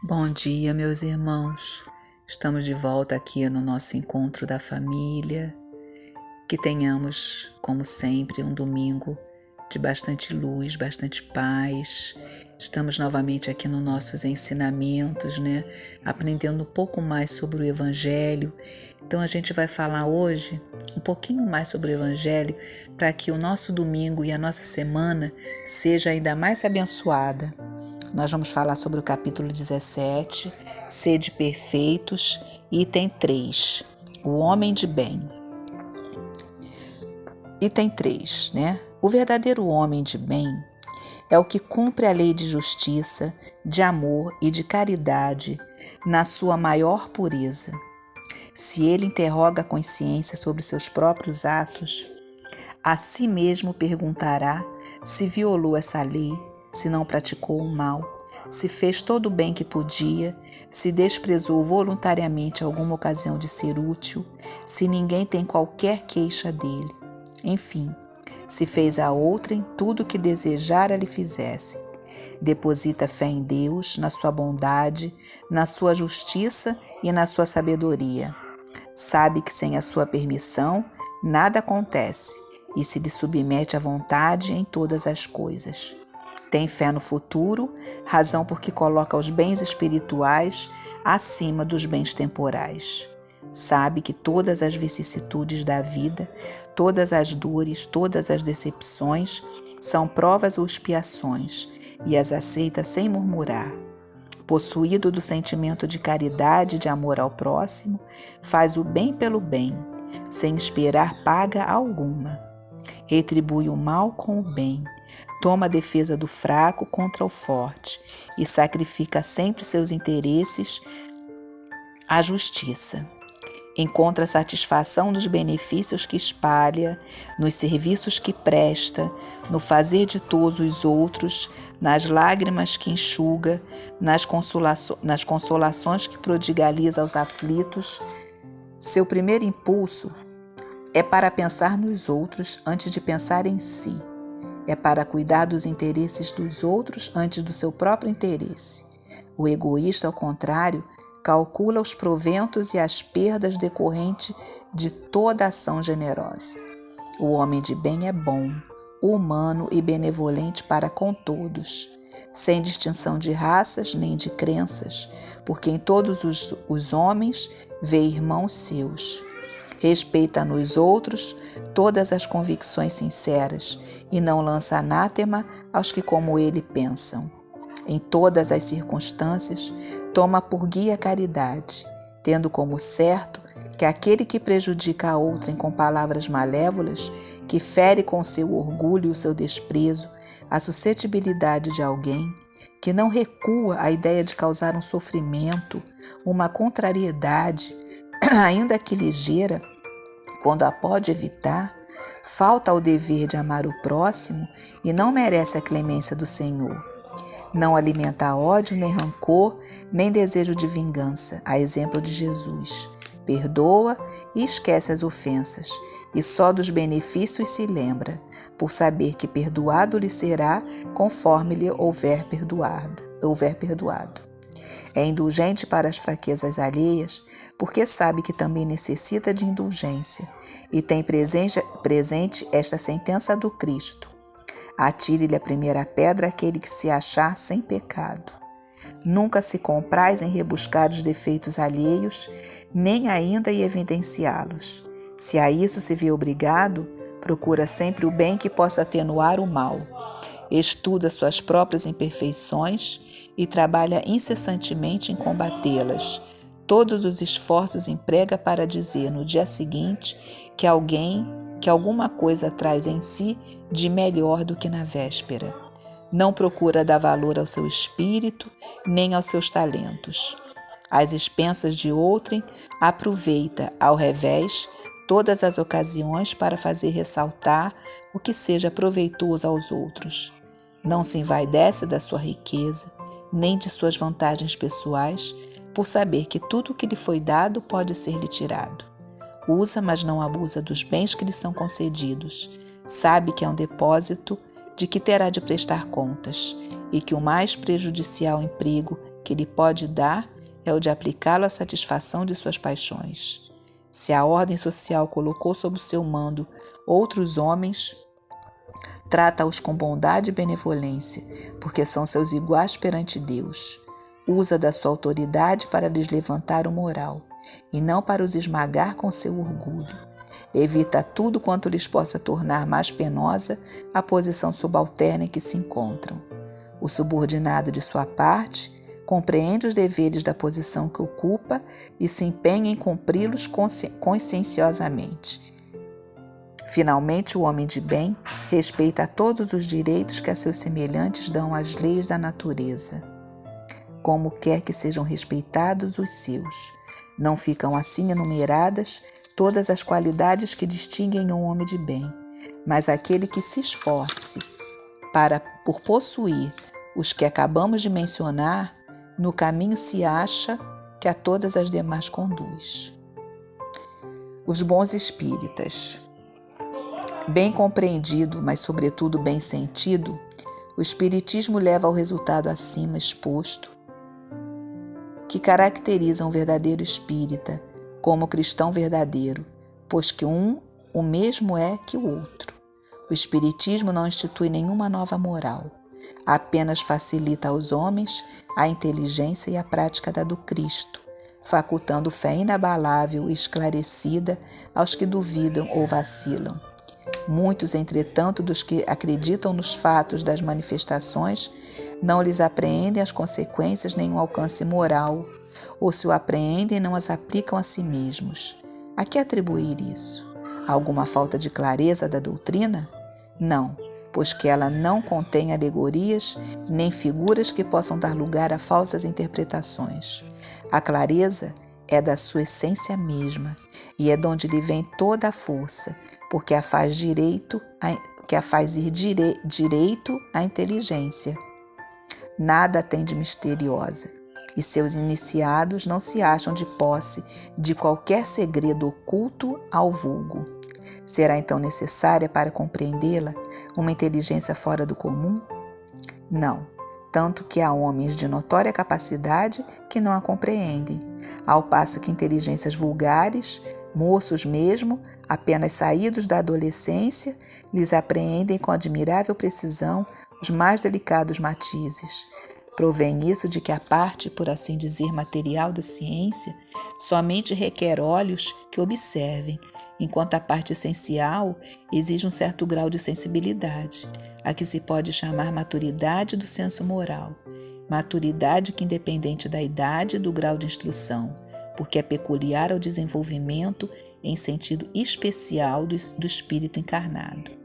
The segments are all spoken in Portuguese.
Bom dia, meus irmãos. Estamos de volta aqui no nosso encontro da família. Que tenhamos, como sempre, um domingo de bastante luz, bastante paz. Estamos novamente aqui nos nossos ensinamentos, Aprendendo um pouco mais sobre o Evangelho. Então a gente vai falar hoje um pouquinho mais sobre o Evangelho para que o nosso domingo e a nossa semana seja ainda mais abençoada. Nós vamos falar sobre o capítulo 17, Sede Perfeitos, item 3, o homem de bem. Item 3, O verdadeiro homem de bem é o que cumpre a lei de justiça, de amor e de caridade na sua maior pureza. Se ele interroga a consciência sobre seus próprios atos, a si mesmo perguntará se violou essa lei, se não praticou o mal, se fez todo o bem que podia, se desprezou voluntariamente alguma ocasião de ser útil, se ninguém tem qualquer queixa dele. Enfim, se fez a outrem tudo o que desejara lhe fizesse. Deposita fé em Deus, na sua bondade, na sua justiça e na sua sabedoria. Sabe que sem a sua permissão nada acontece e se lhe submete à vontade em todas as coisas. Tem fé no futuro, razão porque coloca os bens espirituais acima dos bens temporais. Sabe que todas as vicissitudes da vida, todas as dores, todas as decepções são provas ou expiações e as aceita sem murmurar. Possuído do sentimento de caridade e de amor ao próximo, faz o bem pelo bem, sem esperar paga alguma. Retribui o mal com o bem, toma a defesa do fraco contra o forte e sacrifica sempre seus interesses à justiça. Encontra satisfação nos benefícios que espalha, nos serviços que presta, no fazer ditoso os outros, nas lágrimas que enxuga, nas consolações que prodigaliza aos aflitos. Seu primeiro impulso é para pensar nos outros antes de pensar em si. É para cuidar dos interesses dos outros antes do seu próprio interesse. O egoísta, ao contrário, calcula os proventos e as perdas decorrentes de toda ação generosa. O homem de bem é bom, humano e benevolente para com todos, sem distinção de raças nem de crenças, porque em todos os homens vê irmãos seus. Respeita nos outros todas as convicções sinceras e não lança anátema aos que como ele pensam. Em todas as circunstâncias, toma por guia a caridade, tendo como certo que aquele que prejudica a outrem com palavras malévolas, que fere com seu orgulho e o seu desprezo a suscetibilidade de alguém, que não recua à ideia de causar um sofrimento, uma contrariedade, ainda que ligeira, quando a pode evitar, falta ao dever de amar o próximo e não merece a clemência do Senhor. Não alimenta ódio, nem rancor, nem desejo de vingança, a exemplo de Jesus. Perdoa e esquece as ofensas, e só dos benefícios se lembra, por saber que perdoado lhe será conforme lhe houver perdoado. É indulgente para as fraquezas alheias, porque sabe que também necessita de indulgência, e tem presente esta sentença do Cristo: atire-lhe a primeira pedra aquele que se achar sem pecado. Nunca se compraz em rebuscar os defeitos alheios, nem ainda em evidenciá-los. Se a isso se vê obrigado, procura sempre o bem que possa atenuar o mal. Estuda suas próprias imperfeições e trabalha incessantemente em combatê-las. Todos os esforços emprega para dizer no dia seguinte que alguma coisa traz em si de melhor do que na véspera. Não procura dar valor ao seu espírito, nem aos seus talentos. Às expensas de outrem, aproveita, ao revés, todas as ocasiões para fazer ressaltar o que seja proveitoso aos outros. Não se envaidece da sua riqueza, nem de suas vantagens pessoais, por saber que tudo o que lhe foi dado pode ser-lhe tirado. Usa, mas não abusa dos bens que lhe são concedidos. Sabe que é um depósito de que terá de prestar contas, e que o mais prejudicial emprego que lhe pode dar é o de aplicá-lo à satisfação de suas paixões. Se a ordem social colocou sob o seu mando outros homens, trata-os com bondade e benevolência, porque são seus iguais perante Deus. Usa da sua autoridade para lhes levantar o moral, e não para os esmagar com seu orgulho. Evita tudo quanto lhes possa tornar mais penosa a posição subalterna em que se encontram. O subordinado, de sua parte, compreende os deveres da posição que ocupa e se empenha em cumpri-los conscienciosamente. Finalmente, o homem de bem respeita todos os direitos que a seus semelhantes dão as leis da natureza, como quer que sejam respeitados os seus. Não ficam assim enumeradas todas as qualidades que distinguem um homem de bem, mas aquele que se esforce por possuir os que acabamos de mencionar, no caminho se acha que a todas as demais conduz. Os bons espíritas. Bem compreendido, mas sobretudo bem sentido, o espiritismo leva ao resultado acima exposto, que caracteriza um verdadeiro espírita como cristão verdadeiro, pois que o mesmo é que o outro. O espiritismo não institui nenhuma nova moral, apenas facilita aos homens a inteligência e a prática da do Cristo, facultando fé inabalável e esclarecida aos que duvidam ou vacilam. Muitos, entretanto, dos que acreditam nos fatos das manifestações, não lhes apreendem as consequências nem o alcance moral, ou se o apreendem, não as aplicam a si mesmos. A que atribuir isso? A alguma falta de clareza da doutrina? Não, pois que ela não contém alegorias nem figuras que possam dar lugar a falsas interpretações. A clareza é da sua essência mesma e é de onde lhe vem toda a força, porque a faz ir direito à inteligência. Nada tem de misteriosa, e seus iniciados não se acham de posse de qualquer segredo oculto ao vulgo. Será então necessária para compreendê-la uma inteligência fora do comum? Não, tanto que há homens de notória capacidade que não a compreendem, ao passo que inteligências vulgares, moços mesmo, apenas saídos da adolescência, lhes apreendem com admirável precisão os mais delicados matizes. Provém isso de que a parte, por assim dizer, material da ciência somente requer olhos que observem, enquanto a parte essencial exige um certo grau de sensibilidade, a que se pode chamar maturidade do senso moral. Maturidade que, independente da idade e do grau de instrução, porque é peculiar ao desenvolvimento em sentido especial do espírito encarnado.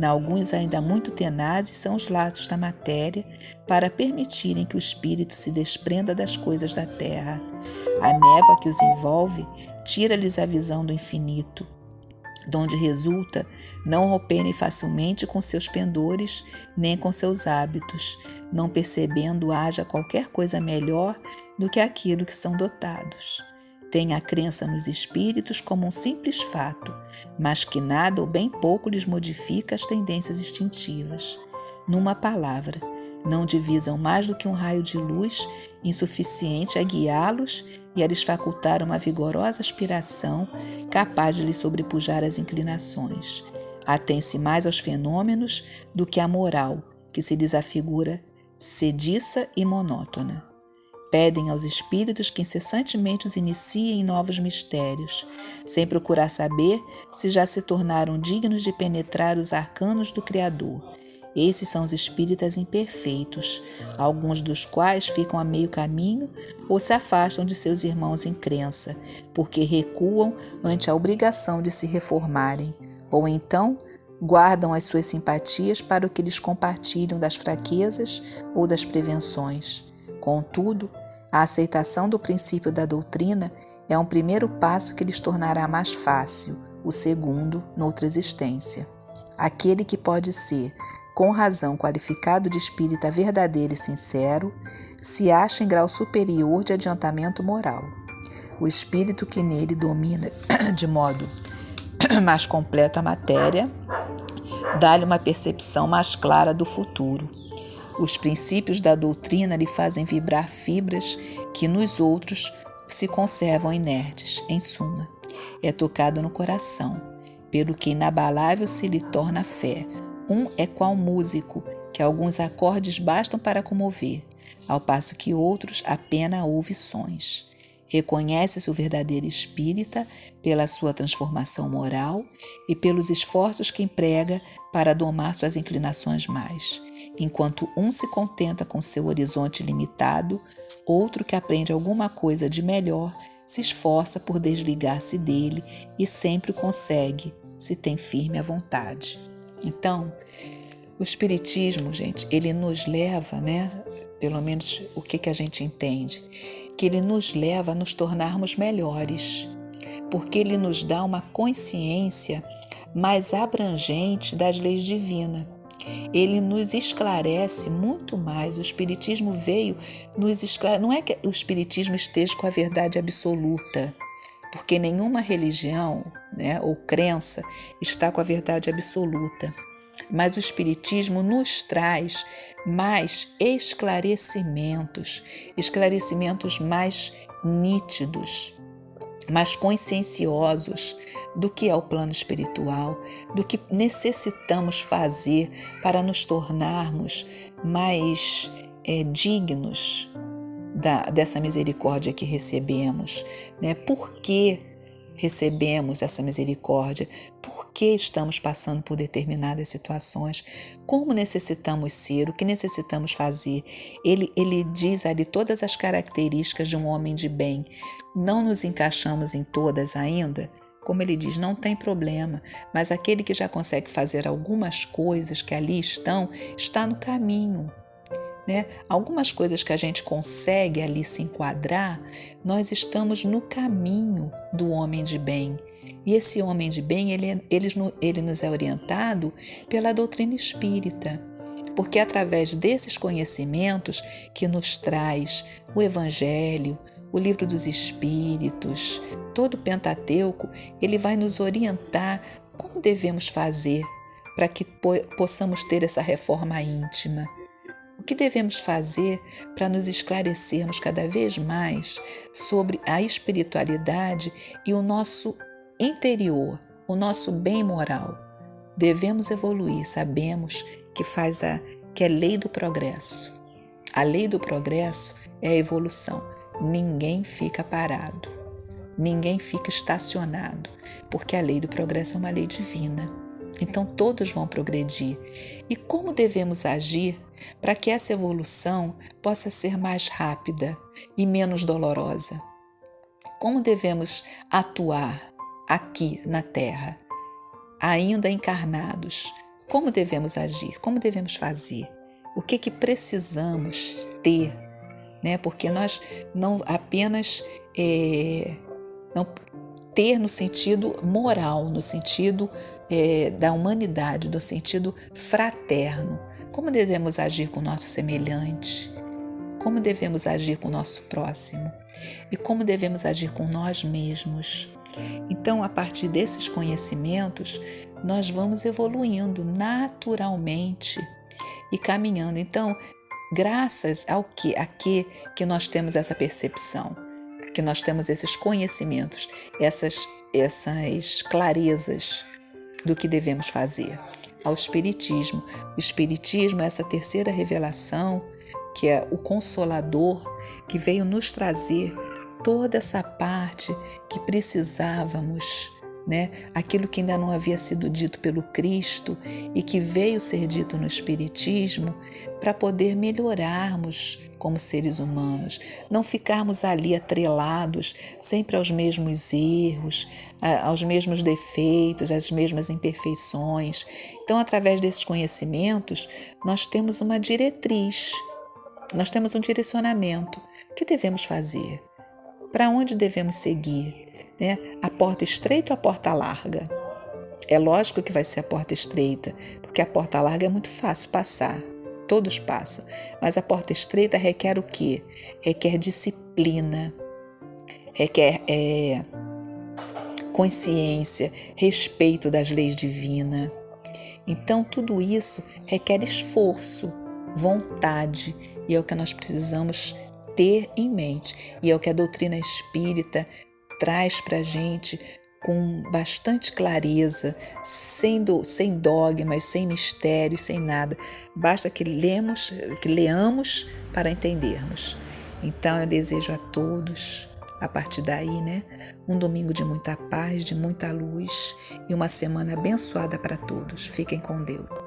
Alguns ainda muito tenazes são os laços da matéria para permitirem que o espírito se desprenda das coisas da terra. A névoa que os envolve tira-lhes a visão do infinito, donde resulta não romperem facilmente com seus pendores nem com seus hábitos, não percebendo haja qualquer coisa melhor do que aquilo que são dotados. Têm a crença nos espíritos como um simples fato, mas que nada ou bem pouco lhes modifica as tendências instintivas. Numa palavra, não divisam mais do que um raio de luz insuficiente a guiá-los e a lhes facultar uma vigorosa aspiração capaz de lhes sobrepujar as inclinações. Atém-se mais aos fenômenos do que à moral, que se lhes afigura sediça e monótona. Pedem aos espíritos que incessantemente os iniciem em novos mistérios, sem procurar saber se já se tornaram dignos de penetrar os arcanos do Criador. Esses são os espíritas imperfeitos, alguns dos quais ficam a meio caminho ou se afastam de seus irmãos em crença, porque recuam ante a obrigação de se reformarem, ou então guardam as suas simpatias para o que lhes compartilham das fraquezas ou das prevenções. Contudo, a aceitação do princípio da doutrina é um primeiro passo que lhes tornará mais fácil, o segundo, noutra existência. Aquele que pode ser, com razão, qualificado de espírita verdadeiro e sincero, se acha em grau superior de adiantamento moral. O espírito que nele domina de modo mais completo a matéria, dá-lhe uma percepção mais clara do futuro. Os princípios da doutrina lhe fazem vibrar fibras que nos outros se conservam inertes. Em suma, é tocado no coração, pelo que inabalável se lhe torna a fé. Um é qual músico, que alguns acordes bastam para comover, ao passo que outros apenas ouve sons. Reconhece-se o verdadeiro espírita pela sua transformação moral e pelos esforços que emprega para domar suas inclinações mais. Enquanto um se contenta com seu horizonte limitado, outro que aprende alguma coisa de melhor se esforça por desligar-se dele e sempre consegue, se tem firme a vontade. Então, o Espiritismo, gente, ele nos leva, pelo menos o que a gente entende, que ele nos leva a nos tornarmos melhores, porque ele nos dá uma consciência mais abrangente das leis divinas. Ele nos esclarece muito mais. O Espiritismo veio nos esclarecer. Não é que o Espiritismo esteja com a verdade absoluta, porque nenhuma religião, ou crença está com a verdade absoluta. Mas o Espiritismo nos traz mais esclarecimentos mais nítidos, mais conscienciosos do que é o plano espiritual, do que necessitamos fazer para nos tornarmos mais dignos dessa misericórdia que recebemos. Por que recebemos essa misericórdia? Por que estamos passando por determinadas situações? Como necessitamos ser? O que necessitamos fazer? Ele diz ali todas as características de um homem de bem. Não nos encaixamos em todas ainda? Como ele diz, não tem problema, mas aquele que já consegue fazer algumas coisas que ali estão, está no caminho. Algumas coisas que a gente consegue ali se enquadrar, nós estamos no caminho do homem de bem. E esse homem de bem, ele nos é orientado pela doutrina espírita, porque é através desses conhecimentos que nos traz o Evangelho, o Livro dos Espíritos, todo o Pentateuco, ele vai nos orientar como devemos fazer para que possamos ter essa reforma íntima. O que devemos fazer para nos esclarecermos cada vez mais sobre a espiritualidade e o nosso interior, o nosso bem moral? Devemos evoluir, sabemos que é lei do progresso. A lei do progresso é a evolução. Ninguém fica parado, ninguém fica estacionado, porque a lei do progresso é uma lei divina. Então todos vão progredir. E como devemos agir para que essa evolução possa ser mais rápida e menos dolorosa? Como devemos atuar aqui na Terra, ainda encarnados? Como devemos agir? Como devemos fazer? O que precisamos ter? Porque nós não apenas não ter no sentido moral, no sentido da humanidade, no sentido fraterno. Como devemos agir com o nosso semelhante? Como devemos agir com o nosso próximo? E como devemos agir com nós mesmos? Então, a partir desses conhecimentos, nós vamos evoluindo naturalmente e caminhando. Então, graças ao que nós temos essa percepção, que nós temos esses conhecimentos, essas clarezas do que devemos fazer. Ao Espiritismo. O Espiritismo é essa terceira revelação, que é o Consolador, que veio nos trazer toda essa parte que precisávamos, aquilo que ainda não havia sido dito pelo Cristo e que veio ser dito no Espiritismo, para poder melhorarmos como seres humanos, não ficarmos ali atrelados sempre aos mesmos erros, aos mesmos defeitos, às mesmas imperfeições. Então, através desses conhecimentos, nós temos uma diretriz, nós temos um direcionamento. O que devemos fazer? Para onde devemos seguir? A porta estreita ou a porta larga? É lógico que vai ser a porta estreita, porque a porta larga é muito fácil passar, todos passam. Mas a porta estreita requer o quê? Requer disciplina, requer consciência, respeito das leis divinas. Então, tudo isso requer esforço. vontade, e é o que nós precisamos ter em mente, e é o que a doutrina espírita traz para a gente com bastante clareza, sem dogmas, sem mistérios, sem nada. Basta que leamos para entendermos. Então eu desejo a todos, a partir daí, um domingo de muita paz, de muita luz e uma semana abençoada para todos. Fiquem com Deus.